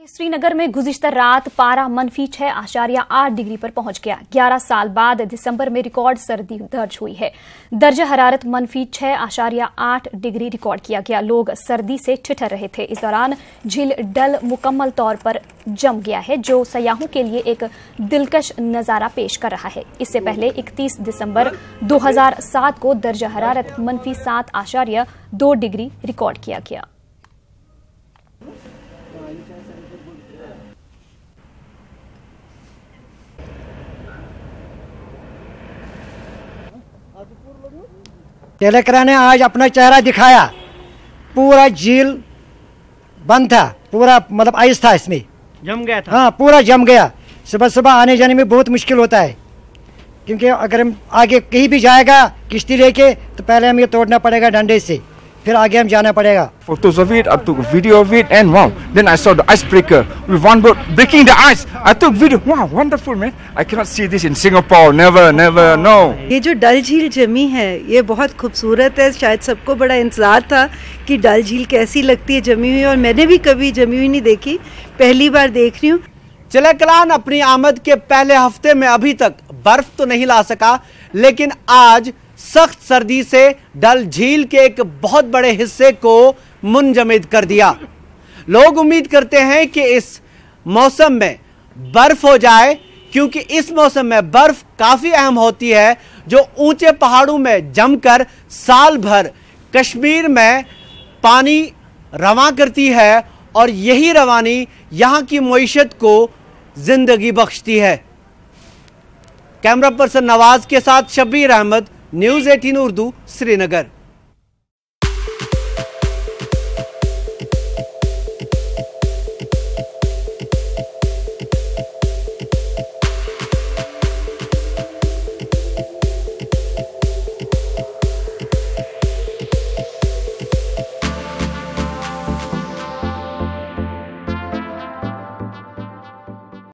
श्रीनगर में गुज़िश्ता रात पारा -6.8 डिग्री पर पहुंच गया। 11 साल बाद दिसंबर में रिकॉर्ड सर्दी दर्ज हुई है। दर्जा हरारत -6.8 डिग्री रिकॉर्ड किया गया। लोग सर्दी से ठिठुर रहे थे। इस दौरान झील डल मुकम्मल तौर पर जम गया है, जो सयाहों के लिए एक दिलकश नजारा पेश कर रहा है। इससे पहले 31 दिसंबर 2007 को दर्जा हरारत -7.2 डिग्री रिकॉर्ड किया गया। टेलेक्रा ने आज अपना चेहरा दिखाया। पूरा झील बंद था, पूरा मतलब आइस था, इसमें जम गया था। हाँ, पूरा जम गया। सुबह सुबह आने जाने में बहुत मुश्किल होता है, क्योंकि अगर हम आगे कहीं भी जाएगा किश्ती लेके तो पहले हम ये तोड़ना पड़ेगा डंडे से, फिर आगे हम जाना पड़ेगा। Photos of it, I took a video of it, and wow, then I saw the icebreaker with one boat breaking the ice. I took video. Wow, wonderful, man. I cannot see this in Singapore. Never, no. ये जो डल झील जमी है ये बहुत खूबसूरत है। शायद सबको बड़ा इंतजार था कि डल झील कैसी लगती है जमी हुई, और मैंने भी कभी जमी हुई नहीं देखी, पहली बार देख रही हूँ। चिलकलान अपनी आमद के पहले हफ्ते में अभी तक बर्फ तो नहीं ला सका, लेकिन आज सख्त सर्दी से डल झील के एक बहुत बड़े हिस्से को मुंजमद कर दिया। लोग उम्मीद करते हैं कि इस मौसम में बर्फ हो जाए, क्योंकि इस मौसम में बर्फ काफी अहम होती है, जो ऊंचे पहाड़ों में जमकर साल भर कश्मीर में पानी रवां करती है, और यही रवानी यहां की मईशत को जिंदगी बख्शती है। कैमरा पर्सन नवाज के साथ शब्बीर अहमद, न्यूज़ 18 उर्दू, श्रीनगर।